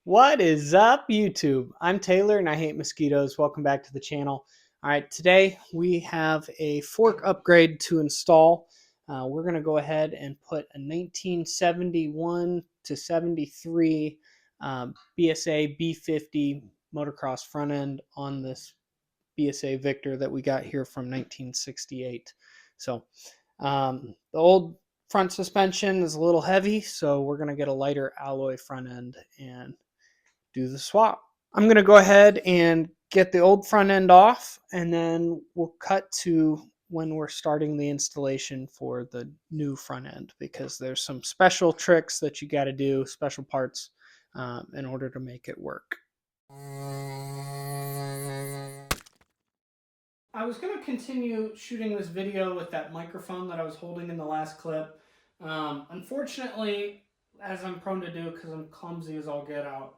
What is up, YouTube? I'm Taylor and I hate mosquitoes. Welcome back to the channel. All right, today we have a fork upgrade to install. We're going to go ahead and put a 1971 to 73 BSA B50 motocross front end on this BSA Victor that we got here from 1968. So the old front suspension is a little heavy, so we're going to get a lighter alloy front end and do the swap. I'm going to go ahead and get the old front end off, and then we'll cut to when we're starting the installation for the new front end, because there's some special tricks that you got to do, special parts, in order to make it work. I was going to continue shooting this video with that microphone that I was holding in the last clip. Unfortunately, as I'm prone to do because I'm clumsy as all get out,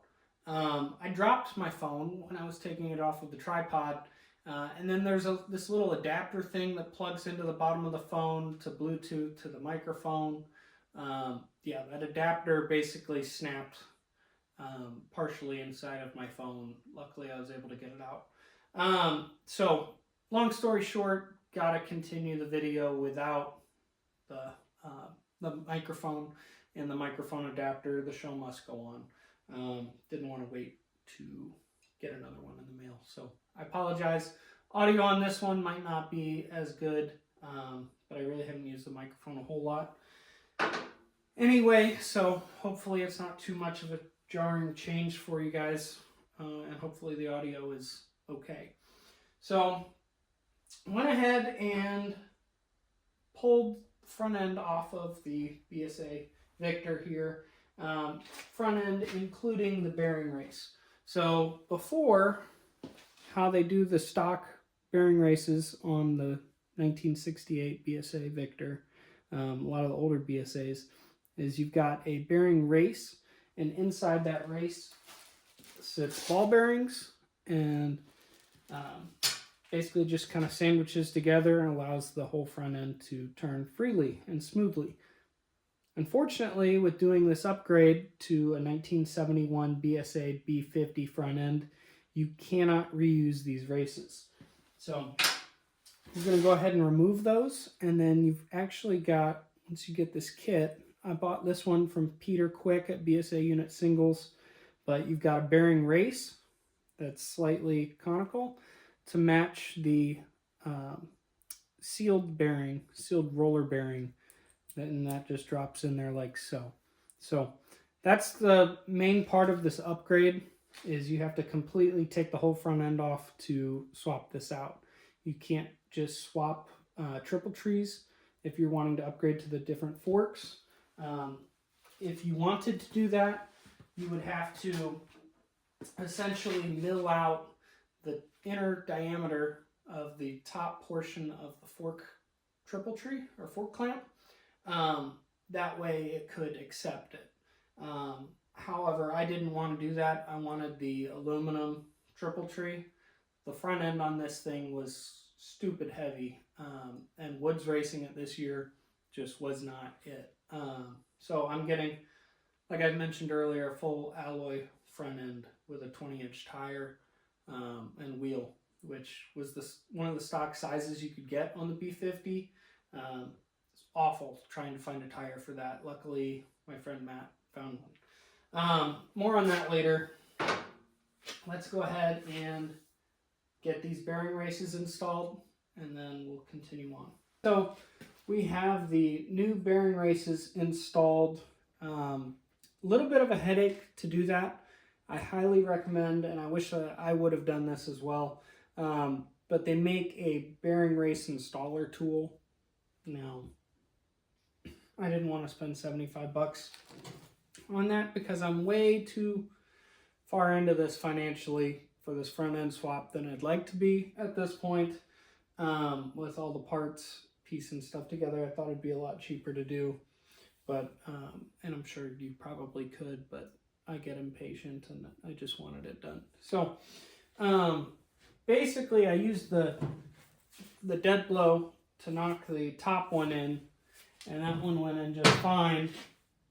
I dropped my phone when I was taking it off of the tripod, and then there's this little adapter thing that plugs into the bottom of the phone to Bluetooth to the microphone. Yeah, that adapter basically snapped partially inside of my phone. Luckily, I was able to get it out. So, long story short, gotta continue the video without the microphone and the microphone adapter. The show must go on. Didn't want to wait to get another one in the mail, so I apologize. Audio on this one might not be as good, but I really haven't used the microphone a whole lot. Anyway, so hopefully it's not too much of a jarring change for you guys, and hopefully the audio is okay. So went ahead and pulled the front end off of the BSA Victor here. Front end including the bearing race. So before, how they do the stock bearing races on the 1968 BSA Victor, a lot of the older BSAs, is you've got a bearing race, and inside that race sits ball bearings, and basically just kind of sandwiches together and allows the whole front end to turn freely and smoothly. Unfortunately, with doing this upgrade to a 1971 BSA B50 front end, you cannot reuse these races. So we're going to go ahead and remove those, and then you've actually got, once you get this kit, I bought this one from Peter Quick at BSA Unit Singles, but you've got a bearing race that's slightly conical to match the sealed roller bearing, and that just drops in there like so. So that's the main part of this upgrade, is you have to completely take the whole front end off to swap this out. You can't just swap triple trees if you're wanting to upgrade to the different forks. If you wanted to do that, you would have to essentially mill out the inner diameter of the top portion of the fork triple tree or fork clamp. That way it could accept it. However, I didn't want to do that. I wanted the aluminum triple tree. The front end on this thing was stupid heavy, and Woods racing it this year just was not it. So I'm getting, like I mentioned earlier, a full alloy front end with a 20-inch tire and wheel, which was one of the stock sizes you could get on the B50. It's awful trying to find a tire for that. Luckily, my friend Matt found one. More on that later. Let's go ahead and get these bearing races installed, and then we'll continue on. So we have the new bearing races installed. Little bit of a headache to do that. I highly recommend, and I wish that I would have done this as well, but they make a bearing race installer tool. Now, I didn't want to spend 75 bucks on that because I'm way too far into this financially for this front end swap than I'd like to be at this point. With all the parts, piecing stuff together, I thought it'd be a lot cheaper to do, but and I'm sure you probably could, but I get impatient and I just wanted it done. So basically I used the dead blow to knock the top one in, and that one went in just fine.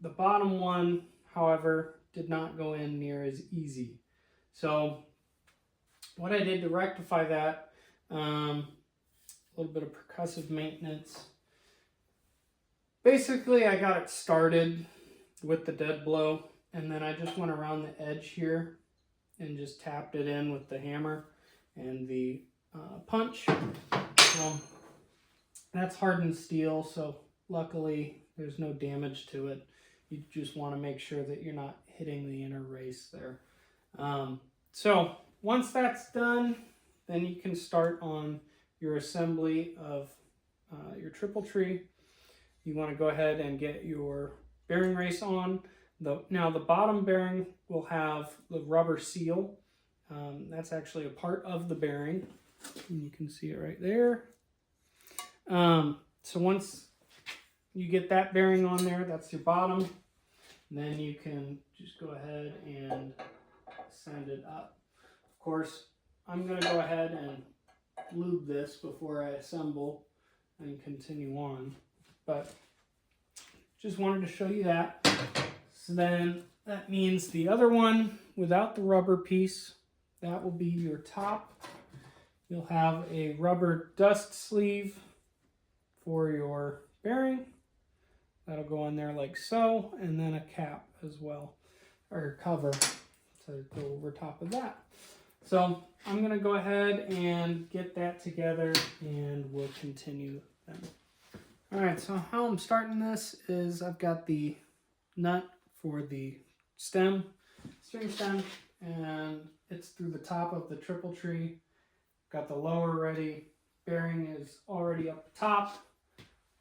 The bottom one, however, did not go in near as easy. So what I did to rectify that, a little bit of percussive maintenance. Basically, I got it started with the dead blow, and then I just went around the edge here and just tapped it in with the hammer and the punch. So that's hardened steel, so luckily there's no damage to it. You just want to make sure that you're not hitting the inner race there. So once that's done, then you can start on your assembly of your triple tree. You want to go ahead and get your bearing race on. Now the bottom bearing will have the rubber seal. That's actually a part of the bearing. And you can see it right there. So once you get that bearing on there, that's your bottom. Then you can just go ahead and send it up. Of course, I'm going to go ahead and lube this before I assemble and continue on. But just wanted to show you that. So then that means the other one without the rubber piece, that will be your top. You'll have a rubber dust sleeve for your bearing. That'll go in there like so, and then a cap as well, or cover to go over top of that. So I'm gonna go ahead and get that together and we'll continue then. All right, so how I'm starting this is I've got the nut for the stem, string stem, and it's through the top of the triple tree. Got the lower ready, bearing is already up the top,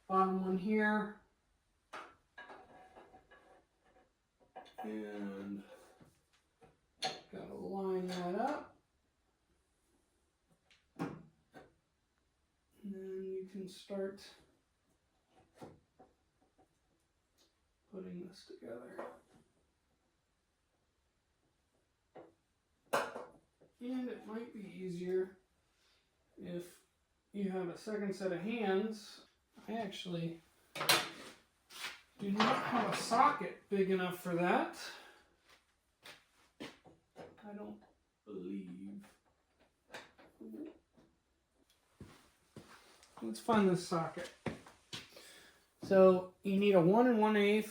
bottom one here, and gotta line that up. And then you can start putting this together. And it might be easier if you have a second set of hands. I actually do not have a socket big enough for that. I don't believe. Let's find this socket. So you need a 1 1/8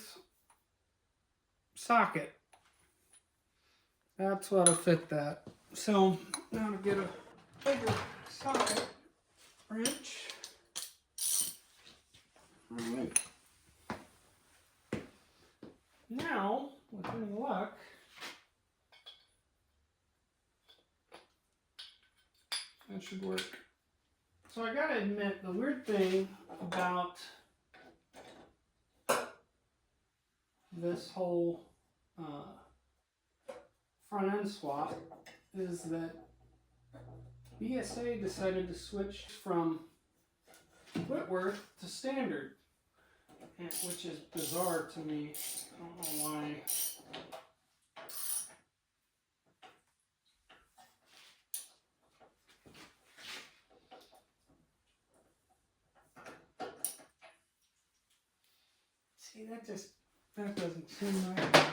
socket. That's what'll fit that. So now to get a bigger socket wrench. All right. Now, with any luck, that should work. So I gotta admit, the weird thing about this whole front end swap is that BSA decided to switch from Whitworth to standard, which is bizarre to me. I don't know why. See, that doesn't seem right.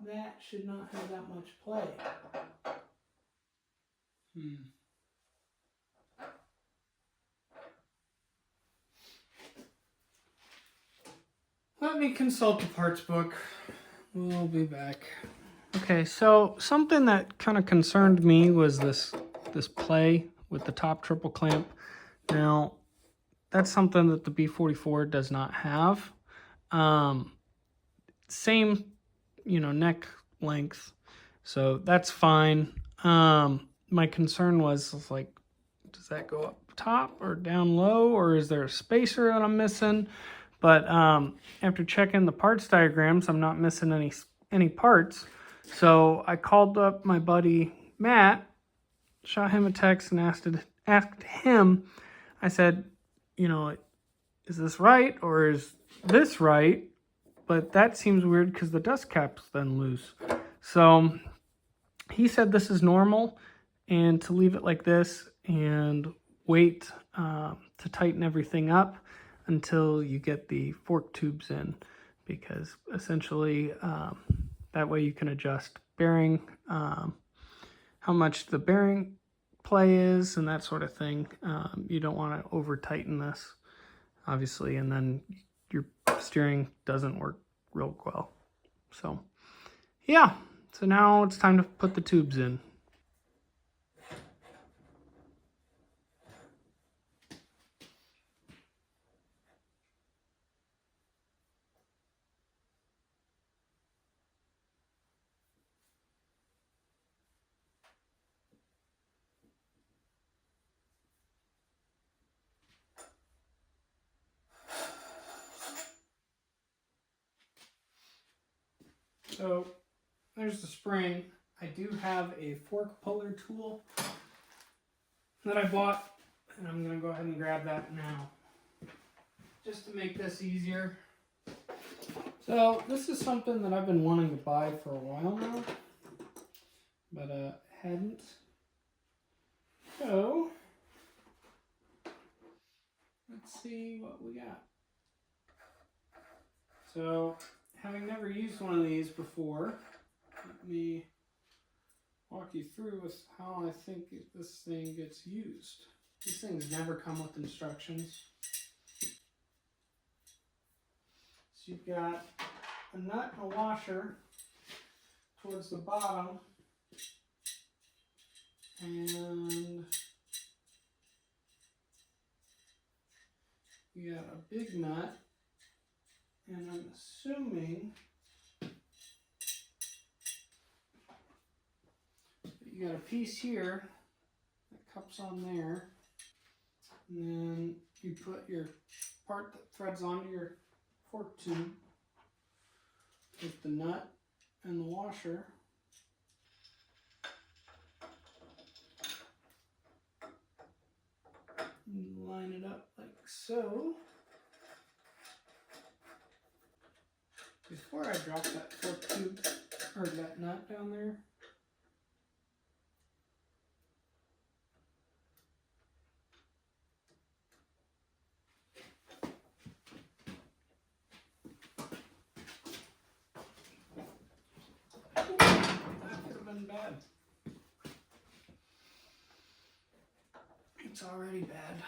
That should not have that much play. Let me consult the parts book. We'll be back. Okay, so something that kind of concerned me was this play with the top triple clamp. Now, that's something that the B44 does not have. Same, neck length, so that's fine. My concern was like, does that go up top or down low, or is there a spacer that I'm missing? But after checking the parts diagrams, I'm not missing any parts. So I called up my buddy Matt, shot him a text, and asked him. I said, is this right or is this right? But that seems weird because the dust cap's then loose. So he said this is normal and to leave it like this and wait to tighten everything up. until you get the fork tubes in, because essentially that way you can adjust bearing, how much the bearing play is and that sort of thing. You don't want to over tighten this, obviously, and then your steering doesn't work real well. So yeah, so now it's time to put the tubes in. So there's the spring. I do have a fork puller tool that I bought, and I'm going to go ahead and grab that now, just to make this easier. So this is something that I've been wanting to buy for a while now, but hadn't. So let's see what we got. So, having never used one of these before, let me walk you through with how I think this thing gets used. These things never come with instructions. So you've got a nut and a washer towards the bottom, and you got a big nut, and I'm assuming you got a piece here that cups on there, and then you put your part that threads onto your fork tube with the nut and the washer. You line it up like so. Before I drop that fork tube, or that nut down there, that could have been bad. It's already bad.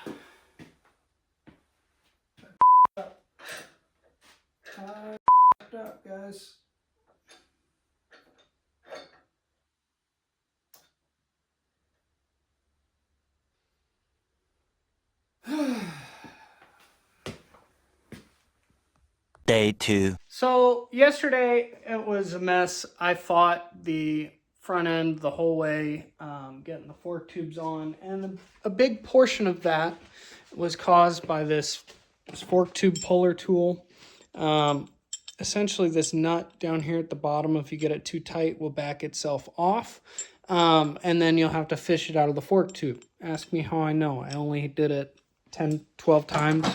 I f***ed up, guys. Day 2. So yesterday it was a mess. I fought the front end the whole way, getting the fork tubes on, and a big portion of that was caused by this fork tube puller tool. Essentially this nut down here at the bottom, if you get it too tight, will back itself off, and then you'll have to fish it out of the fork tube. Ask me how I know. I only did it 10, 12 times,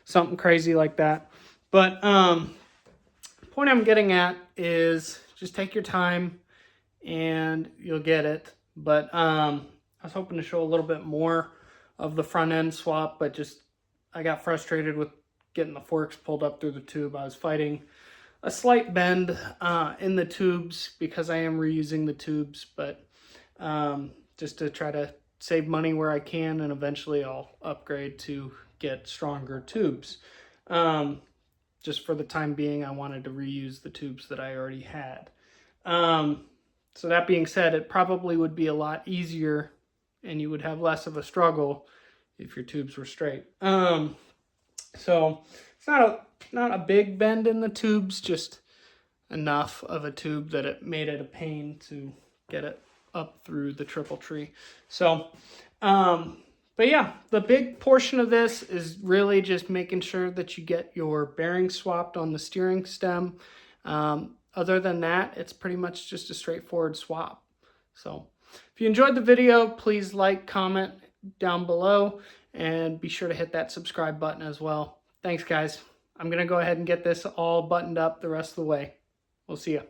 something crazy like that. But the point I'm getting at is just take your time and you'll get it. But I was hoping to show a little bit more of the front end swap, but just I got frustrated with getting the forks pulled up through the tube. I was fighting a slight bend in the tubes because I am reusing the tubes, but just to try to save money where I can, and eventually I'll upgrade to get stronger tubes. Just for the time being, I wanted to reuse the tubes that I already had. So that being said, it probably would be a lot easier and you would have less of a struggle if your tubes were straight. So it's not a big bend in the tubes, just enough of a tube that it made it a pain to get it up through the triple tree. So, but yeah, the big portion of this is really just making sure that you get your bearings swapped on the steering stem. Other than that, it's pretty much just a straightforward swap. So if you enjoyed the video, please like, comment down below, and be sure to hit that subscribe button as well. Thanks, guys. I'm going to go ahead and get this all buttoned up the rest of the way. We'll see you.